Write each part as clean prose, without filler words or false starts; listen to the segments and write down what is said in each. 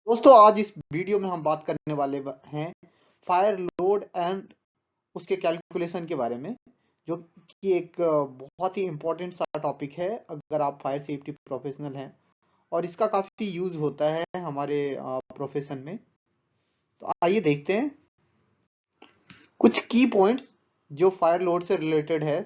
दोस्तों आज इस वीडियो में हम बात करने वाले हैं फायर लोड एंड उसके कैलकुलेशन के बारे में, जो कि एक बहुत ही इम्पोर्टेंट सा टॉपिक है अगर आप फायर सेफ्टी प्रोफेशनल हैं, और इसका काफी यूज होता है हमारे प्रोफेशन में। तो आइए देखते हैं कुछ की पॉइंट्स जो फायर लोड से रिलेटेड है।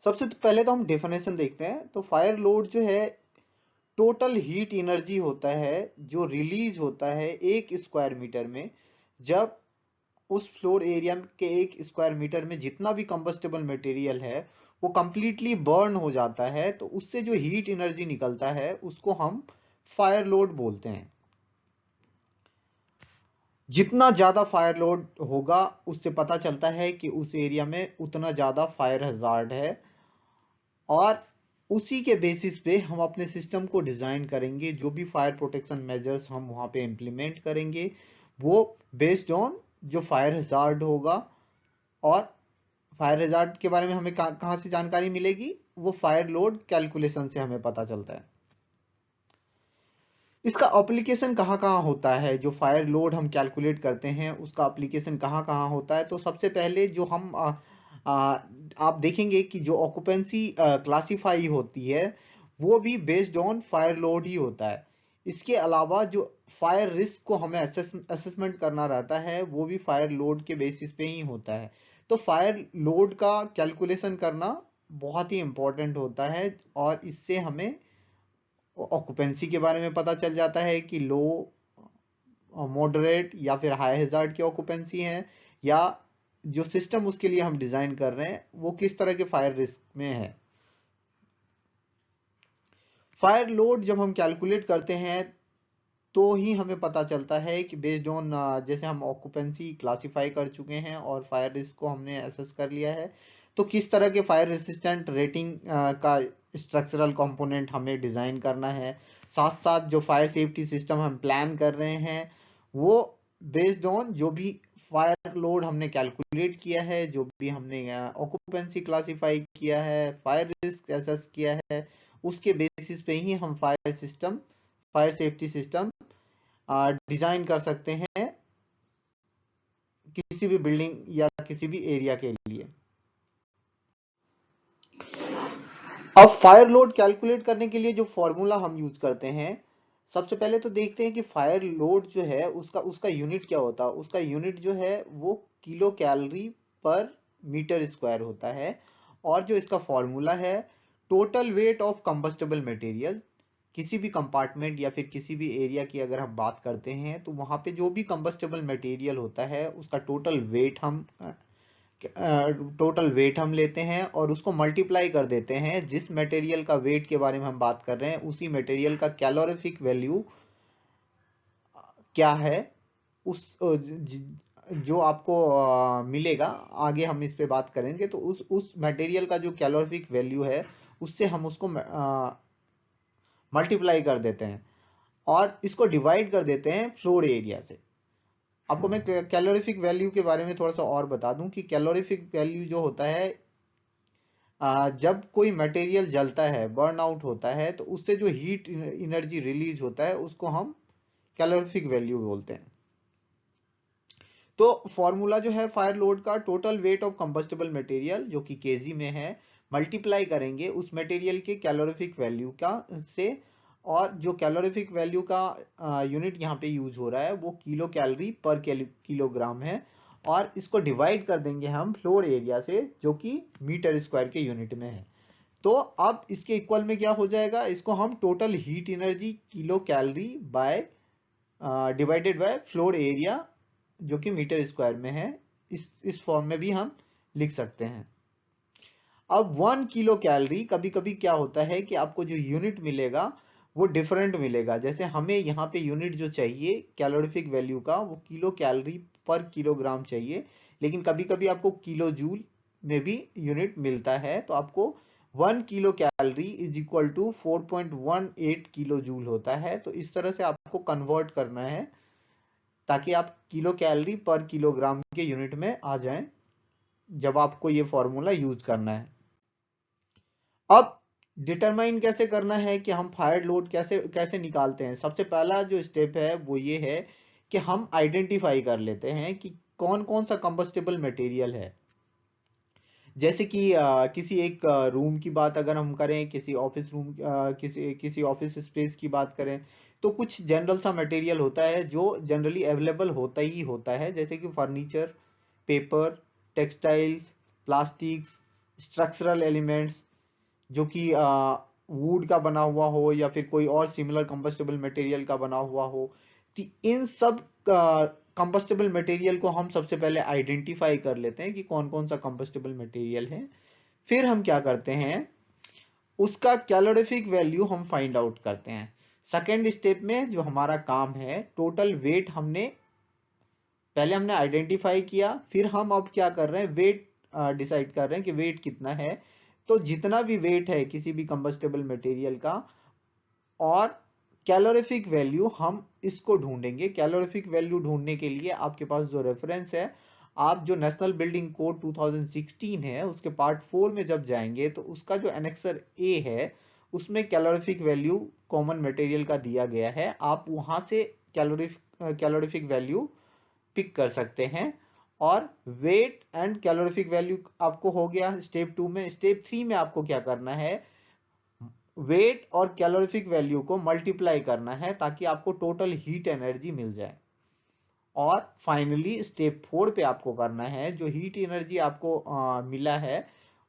सबसे पहले तो हम डेफिनेशन देखते हैं। तो फायर लोड जो है टोटल हीट एनर्जी होता है जो रिलीज होता है 1 स्क्वायर मीटर में, जब उस फ्लोर एरिया के 1 स्क्वायर मीटर में जितना भी कंबस्टेबल मटेरियल है वो कंप्लीटली बर्न हो जाता है, तो उससे जो हीट एनर्जी निकलता है उसको हम फायर लोड बोलते हैं। जितना ज्यादा फायर लोड होगा उससे पता चलता है कि उस एरिया में उतना ज्यादा फायर हजार्ड है, और उसी के बेसिस पे हम अपने सिस्टम को डिजाइन करेंगे। जो भी फायर प्रोटेक्शन मेजर्स हम वहां पे इंप्लीमेंट करेंगे वो बेस्ड ऑन जो फायर हजार्ड होगा। और फायर हजार्ड के बारे में हमें कहां से जानकारी मिलेगी? वो फायर लोड कैलकुलेशन से हमें पता चलता है। इसका एप्लीकेशन कहां कहां होता है? जो फायर लोड हम कैलकुलेट करते हैं उसका एप्लीकेशन कहां कहां होता है? तो सबसे पहले जो हम आप देखेंगे कि जो ऑक्यूपेंसी क्लासीफाई होती है वो भी बेस्ड ऑन फायर लोड ही होता है। इसके अलावा जो फायर रिस्क को हमें असेसमेंट करना रहता है वो भी फायर लोड के बेसिस पे ही होता है। तो फायर लोड का कैलकुलेशन करना बहुत ही इंपॉर्टेंट होता है, और इससे हमें ऑक्यूपेंसी के बारे में पता चल जाता है कि लो, मॉडरेट या फिर हाई हैजार्ड की ऑक्यूपेंसी है, या जो सिस्टम उसके लिए हम डिजाइन कर रहे हैं वो किस तरह के फायर रिस्क में है। फायर लोड जब हम कैलकुलेट करते हैं तो ही हमें पता चलता है कि बेस्ड ऑन, जैसे हम ऑक्यूपेंसी क्लासिफाई कर चुके हैं और फायर रिस्क को हमने असेस कर लिया है, तो किस तरह के फायर रेसिस्टेंट रेटिंग का स्ट्रक्चरल कंपोनेंट हमें डिजाइन करना है। साथ साथ जो फायर सेफ्टी सिस्टम हम प्लान कर रहे हैं वो बेस्ड ऑन जो भी फायर लोड हमने कैलकुलेट किया है, जो भी हमने ऑक्यूपेंसी क्लासिफाई किया है, फायर रिस्क असेस किया है, उसके बेसिस पे ही हम फायर सेफ्टी सिस्टम डिजाइन कर सकते हैं किसी भी बिल्डिंग या किसी भी एरिया के लिए। अब फायर लोड कैलकुलेट करने के लिए जो फॉर्मूला हम यूज करते हैं, सबसे पहले तो देखते हैं कि फायर लोड जो है उसका उसका यूनिट क्या होता है। उसका यूनिट जो है वो किलो कैलोरी पर मीटर स्क्वायर होता है, और जो इसका फॉर्मूला है total weight of combustible material. किसी भी कंपार्टमेंट या फिर किसी भी एरिया की अगर हम बात करते हैं तो वहां पे जो भी कंबस्टेबल मटेरियल होता है उसका टोटल वेट हम लेते हैं और उसको मल्टीप्लाई कर देते हैं। जिस मटेरियल का वेट के बारे में हम बात कर रहे हैं उसी मटेरियल का कैलोरीफिक वैल्यू क्या है, उस जो आपको मिलेगा, आगे हम इस पे बात करेंगे। तो उस मटेरियल का जो कैलोरीफिक वैल्यू है उससे हम उसको मल्टीप्लाई कर देते हैं और इसको डिवाइड कर देते हैं फ्लोर एरिया से। आपको मैं कैलोरीफिक वैल्यू के बारे में थोड़ा सा और बता दूं कि कैलोरीफिक वैल्यू जो होता है, जब कोई मटेरियल जलता है, बर्न आउट होता है, तो उससे जो हीट एनर्जी रिलीज होता है उसको हम कैलोरीफिक वैल्यू बोलते हैं। तो फॉर्मूला जो है फायर लोड का, total weight of combustible material जो कि केजी में है, मल्टीप्लाई करेंगे उस मटेरियल के कैलोरीफिक वैल्यू का से, और जो कैलोरीफिक वैल्यू का यूनिट यहाँ पे यूज हो रहा है वो किलो कैलोरी पर किलोग्राम है, और इसको डिवाइड कर देंगे हम फ्लोर एरिया से जो कि मीटर स्क्वायर के यूनिट में है। तो अब इसके इक्वल में क्या हो जाएगा? इसको हम total heat energy kilo calorie by divided by floor area जो कि मीटर स्क्वायर में है, इस फॉर्म में भी हम लिख सकते हैं। अब 1 किलो कैलोरी, कभी कभी क्या होता है कि आपको जो यूनिट मिलेगा वो डिफरेंट मिलेगा। जैसे हमें यहाँ पे यूनिट जो चाहिए कैलोरीफिक वैल्यू का वो किलो कैलोरी पर किलोग्राम चाहिए, लेकिन कभी कभी आपको किलो जूल में भी यूनिट मिलता है। तो आपको 1 kilo calorie is equal to 4.18 kilo joule होता है। तो इस तरह से आपको कन्वर्ट करना है ताकि आप किलो कैलोरी पर किलोग्राम के यूनिट में आ जाएं जब आपको ये फॉर्मूला यूज करना है। अब डिटरमाइन कैसे करना है कि हम फायर लोड कैसे कैसे निकालते हैं। सबसे पहला जो स्टेप है वो ये है कि हम आइडेंटिफाई कर लेते हैं कि कौन कौन सा कंबस्टेबल मटेरियल है। जैसे कि किसी एक रूम की बात अगर हम करें, किसी ऑफिस रूम किसी किसी ऑफिस स्पेस की बात करें, तो कुछ जनरल सा मटेरियल होता है जो जनरली अवेलेबल होता ही होता है, जैसे कि furniture, paper, textiles, plastics, structural elements जो कि वुड का बना हुआ हो या फिर कोई और सिमिलर कंबस्टेबल मटेरियल का बना हुआ हो। तो इन सब कंबस्टेबल मटेरियल को हम सबसे पहले आइडेंटिफाई कर लेते हैं कि कौन कौन सा कंबस्टेबल मटेरियल है। फिर हम क्या करते हैं, उसका कैलोरीफिक वैल्यू हम फाइंड आउट करते हैं। सेकेंड स्टेप में जो हमारा काम है, टोटल वेट पहले हमने आइडेंटिफाई किया, फिर हम अब क्या कर रहे हैं, वेट डिसाइड कर रहे हैं कि वेट कितना है। तो जितना भी वेट है किसी भी कंबस्टेबल मटेरियल का और कैलोरीफिक वैल्यू, हम इसको ढूंढेंगे। कैलोरीफिक वैल्यू ढूंढने के लिए आपके पास जो रेफरेंस है, आप जो नेशनल बिल्डिंग कोड 2016 है उसके पार्ट 4 में जब जाएंगे तो उसका जो एनेक्सर ए है उसमें कैलोरीफिक वैल्यू कॉमन मटेरियल का दिया गया है। आप वहां से कैलोरीफिक वैल्यू पिक कर सकते हैं। और वेट एंड कैलोरीफिक वैल्यू आपको हो गया स्टेप 2 में। स्टेप 3 में आपको क्या करना है, वेट और कैलोरीफिक वैल्यू को मल्टीप्लाई करना है ताकि आपको टोटल हीट एनर्जी मिल जाए। और फाइनली स्टेप 4 पे आपको करना है, जो हीट एनर्जी आपको मिला है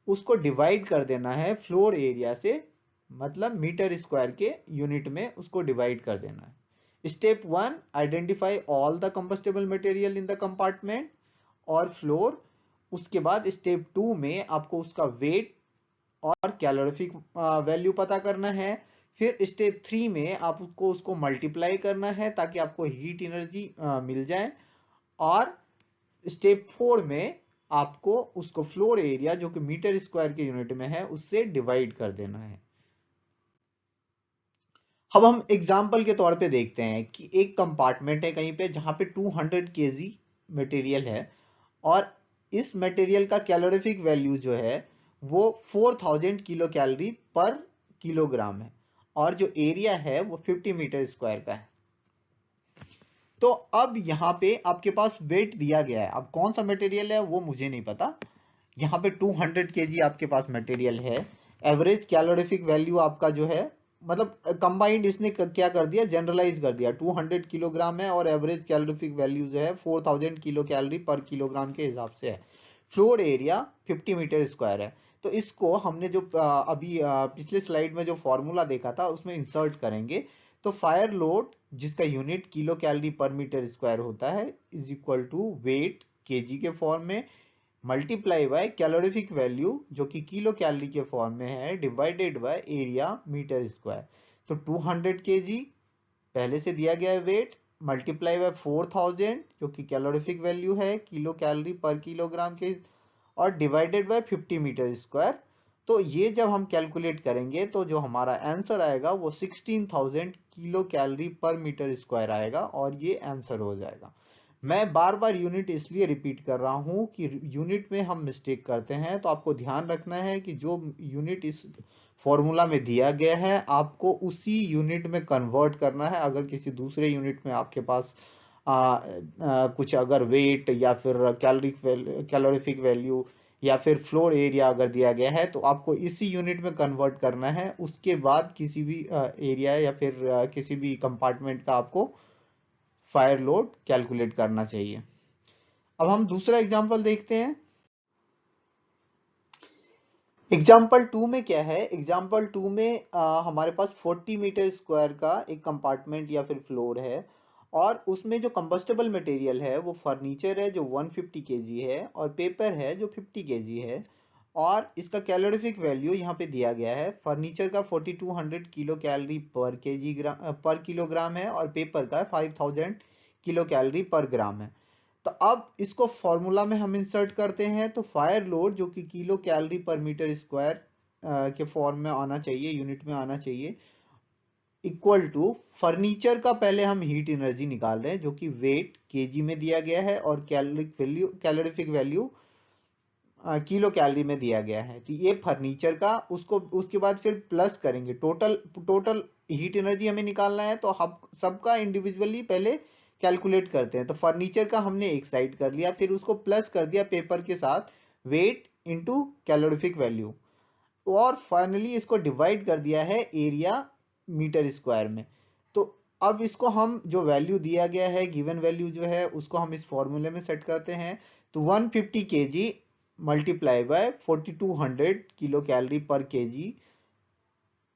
उसको डिवाइड कर देना है फ्लोर एरिया से, मतलब मीटर स्क्वायर के यूनिट में उसको डिवाइड कर देना है। Step 1, identify all the combustible material in the compartment और फ्लोर। उसके बाद स्टेप 2 में आपको उसका वेट और कैलोरीफिक वैल्यू पता करना है। फिर स्टेप 3 में आपको उसको मल्टीप्लाई करना है ताकि आपको हीट एनर्जी मिल जाए। और स्टेप 4 में आपको उसको फ्लोर एरिया जो कि मीटर स्क्वायर के यूनिट में है उससे डिवाइड कर देना है। अब हम एग्जाम्पल के तौर पे देखते हैं कि एक कंपार्टमेंट है कहीं पे जहां पे 200 केजी मटेरियल है और इस मटेरियल का कैलोरीफिक वैल्यू जो है वो 4000 किलो कैलोरी पर किलोग्राम है और जो एरिया है वो 50 मीटर स्क्वायर का है। तो अब यहाँ पे आपके पास वेट दिया गया है, अब कौन सा मटेरियल है वो मुझे नहीं पता। यहाँ पे 200 केजी आपके पास मटेरियल है। एवरेज कैलोरीफिक वैल्यू आपका जो है, मतलब कंबाइंड इसने क्या कर दिया, जनरलाइज कर दिया, 200 किलोग्राम है और एवरेज कैलोरीफिक वैल्यू जो है 4000 किलो कैलोरी पर किलोग्राम के हिसाब से है। फ्लोर एरिया 50 मीटर स्क्वायर है। तो इसको हमने जो अभी पिछले स्लाइड में जो फॉर्मूला देखा था उसमें इंसर्ट करेंगे। तो फायर लोड जिसका यूनिट किलो कैलोरी पर मीटर स्क्वायर होता है is equal to weight KG के फॉर्म में मल्टीप्लाई बाय कैलोरीफिक वैल्यू जो कि किलो कैलोरी के फॉर्म में है divided by area metre square. तो 200 केजी पहले से दिया गया है वेट, मल्टीप्लाई बाय 4000 जो कि कैलोरीफिक वैल्यू है किलो कैलोरी पर किलोग्राम के, और डिवाइडेड बाय 50 मीटर स्क्वायर। तो ये जब हम कैलकुलेट करेंगे तो जो हमारा आंसर आएगा वो 16000 किलो कैलोरी पर मीटर स्क्वायर आएगा और ये आंसर हो जाएगा। मैं बार बार यूनिट इसलिए रिपीट कर रहा हूं कि यूनिट में हम मिस्टेक करते हैं, तो आपको ध्यान रखना है कि जो यूनिट इस फॉर्मूला में दिया गया है आपको उसी यूनिट में कन्वर्ट करना है। अगर किसी दूसरे यूनिट में आपके पास कुछ अगर वेट या फिर कैलोरीफिक वैल्यू या फिर फ्लोर एरिया अगर दिया गया है तो आपको इसी यूनिट में कन्वर्ट करना है। उसके बाद किसी भी एरिया या फिर किसी भी कंपार्टमेंट का आपको फायर लोड कैलकुलेट करना चाहिए। अब हम दूसरा एग्जांपल देखते हैं। एग्जाम्पल 2 में क्या है, एग्जाम्पल 2 में हमारे पास 40 मीटर स्क्वायर का एक कंपार्टमेंट या फिर फ्लोर है और उसमें जो कंबस्टेबल मटेरियल है वो फर्नीचर है जो 150 केजी है और पेपर है जो 50 केजी है। और इसका कैलोरीफिक वैल्यू यहाँ पे दिया गया है, फर्नीचर का 4200 किलो कैलोरी पर किलोग्राम है और पेपर का 5000 किलो कैलोरी पर ग्राम है। तो अब इसको फॉर्मूला में हम इंसर्ट करते हैं। तो फायर लोड जो कि किलो कैलोरी पर मीटर स्क्वायर के फॉर्म में आना चाहिए, यूनिट में आना चाहिए, इक्वल टू फर्नीचर का पहले हम हीट एनर्जी निकाल रहे हैं जो कि वेट केजी में दिया गया है और कैलोरीफिक वैल्यू किलो कैलोरी में दिया गया है। तो ये फर्नीचर का, उसको उसके बाद फिर प्लस करेंगे, टोटल हीट एनर्जी हमें निकालना है, तो हम सबका इंडिविजुअली पहले कैलकुलेट करते हैं। तो फर्नीचर का हमने एक साइड कर लिया, फिर उसको प्लस कर दिया पेपर के साथ, वेट इनटू कैलोरीफिक वैल्यू, और फाइनली इसको डिवाइड कर दिया है एरिया मीटर स्क्वायर में। तो अब इसको हम जो वैल्यू दिया गया है, गिवन वैल्यू जो है, उसको हम इस फॉर्मूले में सेट करते हैं। तो 150 kg multiply bye 4200 kilo calorie per KG,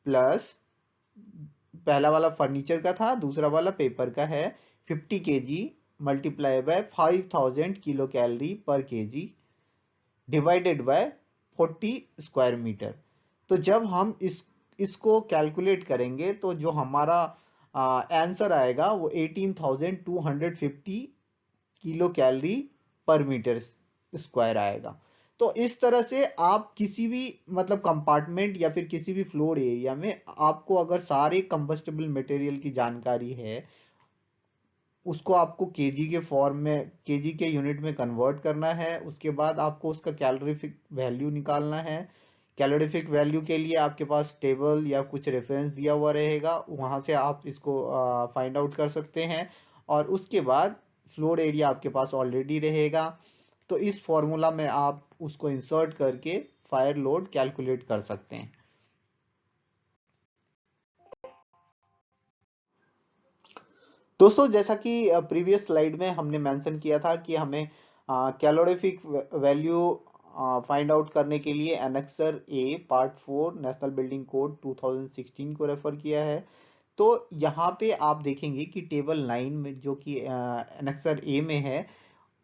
plus पहला वाला फर्नीचर का था, दूसरा वाला पेपर का है, 50 kg multiply by 5000 kilo calorie per kg divided by 40 square metre. तो जब हम इसको कैलकुलेट करेंगे तो जो हमारा आंसर आएगा वो 18,250 किलो कैलोरी पर मीटर स्क्वायर आएगा। तो इस तरह से आप किसी भी मतलब कंपार्टमेंट या फिर किसी भी फ्लोर एरिया में आपको अगर सारे कंबस्टेबल मटेरियल की जानकारी है, उसको आपको केजी के फॉर्म में, केजी के यूनिट में कन्वर्ट करना है। उसके बाद आपको उसका कैलोरीफिक वैल्यू निकालना है। कैलोरीफिक वैल्यू के लिए आपके पास टेबल या कुछ रेफरेंस दिया हुआ रहेगा, वहां से आप इसको फाइंड आउट कर सकते हैं। और उसके बाद फ्लोर एरिया आपके पास ऑलरेडी रहेगा, तो इस फॉर्मूला में आप उसको इंसर्ट करके फायर लोड कैलकुलेट कर सकते हैं। दोस्तों, जैसा कि प्रीवियस स्लाइड में हमने मेंशन किया था कि हमें कैलोरीफिक वैल्यू फाइंड आउट करने के लिए annexure A part 4 national building code 2016 को रेफर किया है। तो यहाँ पे आप देखेंगे कि टेबल 9 में, जो कि एनेक्सर ए में है,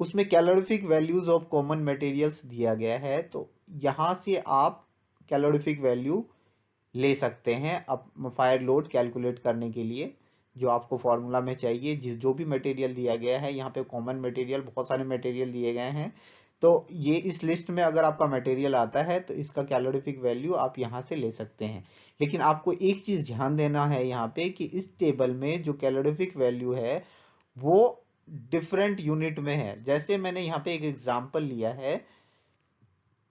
उसमें calorific values of common materials दिया गया है। तो यहाँ से आप कैलोरीफिक वैल्यू ले सकते हैं अब फायर लोड कैलकुलेट करने के लिए, जो आपको फॉर्मूला में चाहिए। जो भी मटेरियल दिया गया है, यहाँ पे कॉमन मटेरियल, बहुत सारे मटेरियल दिए गए हैं, तो ये इस लिस्ट में अगर आपका मटेरियल आता है तो इसका कैलोरीफिक वैल्यू आप यहाँ से ले सकते हैं। लेकिन आपको एक चीज ध्यान देना है यहाँ पे कि इस टेबल में जो कैलोरीफिक वैल्यू है वो डिफरेंट यूनिट में है। जैसे मैंने यहाँ पे एक एग्जांपल लिया है,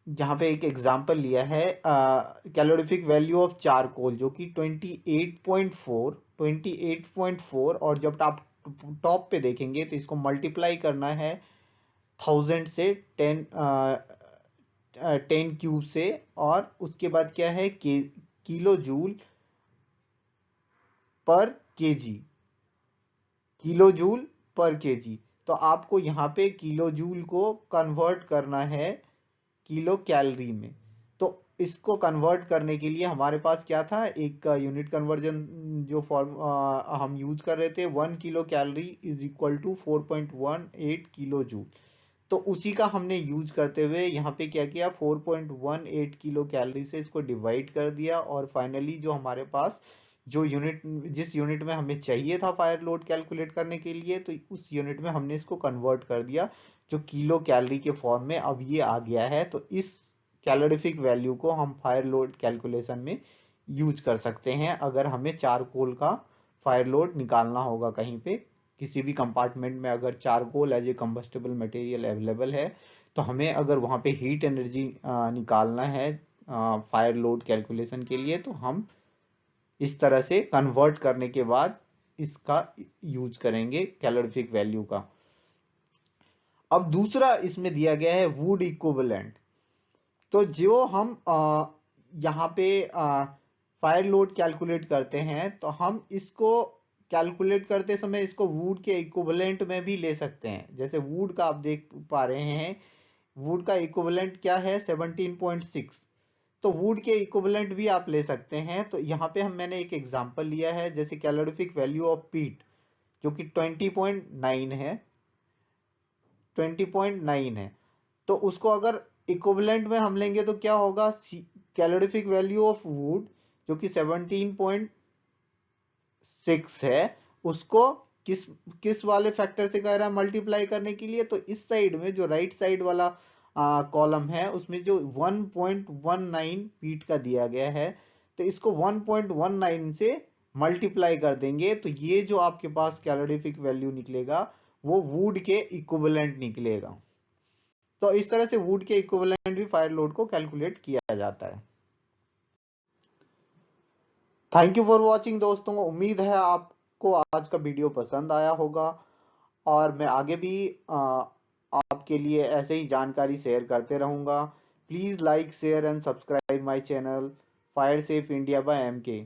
जहां पे एक एग्जांपल लिया है कैलोरीफिक वैल्यू ऑफ चारकोल, जो कि 28.4, और जब आप टॉप पे देखेंगे तो इसको मल्टीप्लाई करना है 1000 से 10 क्यूब से, और उसके बाद क्या है किलो जूल पर केजी, किलो जूल पर केजी। तो आपको यहाँ पे किलो जूल को कन्वर्ट करना है किलो कैलोरी में। तो इसको कन्वर्ट करने के लिए हमारे पास क्या था, एक यूनिट कन्वर्जन जो फॉर्म हम यूज कर रहे थे, 1 kilo calorie is equal to 4.18 kilo joule. तो उसी का हमने यूज करते हुए यहाँ पे क्या किया, 4.18 किलो कैलोरी से इसको डिवाइड कर दिया, और फाइनली जो हमारे पास जो यूनिट, जिस यूनिट में हमें चाहिए था फायर लोड कैलकुलेट करने के लिए, तो उस यूनिट में हमने इसको कन्वर्ट कर दिया, जो किलो कैलोरी के फॉर्म में अब ये आ गया है। तो इस कैलोरीफिक वैल्यू को हम फायर लोड कैलकुलेशन में यूज कर सकते हैं, अगर हमें चारकोल का फायर लोड निकालना होगा कहीं पे, किसी भी कंपार्टमेंट में अगर charcoal as a combustible material available है, तो हमें अगर वहां पे हीट एनर्जी निकालना है फायर लोड कैलकुलेशन के लिए, तो हम इस तरह से कन्वर्ट करने के बाद इसका यूज करेंगे कैलोरीफिक वैल्यू का। अब दूसरा इसमें दिया गया है वुड इक्विवेलेंट। तो जो हम यहाँ पे फायर लोड कैलकुलेट करते हैं, तो हम इसको कैलकुलेट करते समय इसको वुड के इक्विवेलेंट में भी ले सकते हैं। जैसे वुड का आप देख पा रहे हैं, वुड का इक्विवेलेंट क्या है, 17.6। तो वुड के इक्विवेलेंट भी आप ले सकते हैं। तो यहाँ पे मैंने एक एग्जांपल लिया है, जैसे कैलोरीफिक वैल्यू ऑफ पीट जो कि 20.9 है, 20.9 है। तो उसको अगर इक्विवेलेंट में हम लेंगे तो क्या होगा, कैलोरीफिक वैल्यू ऑफ वुड जो कि 17.6 है, उसको किस किस वाले फैक्टर से कह रहा है मल्टीप्लाई करने के लिए। तो इस साइड में जो राइट साइड वाला कॉलम है, उसमें जो 1.19 फीट का दिया गया है, तो इसको 1.19 से मल्टीप्लाई कर देंगे, तो ये जो आपके पास कैलोरीफिक वैल्यू निकलेगा वो वुड के इक्विवेलेंट निकलेगा। तो इस तरह से वुड के इक्विवेलेंट भी फायर लोड को कैलकुलेट किया जाता है। थैंक यू फॉर वॉचिंग दोस्तों, उम्मीद है आपको आज का वीडियो पसंद आया होगा और मैं आगे भी आपके लिए ऐसे ही जानकारी शेयर करते रहूंगा। Please like share and subscribe my channel fire safe India by MK।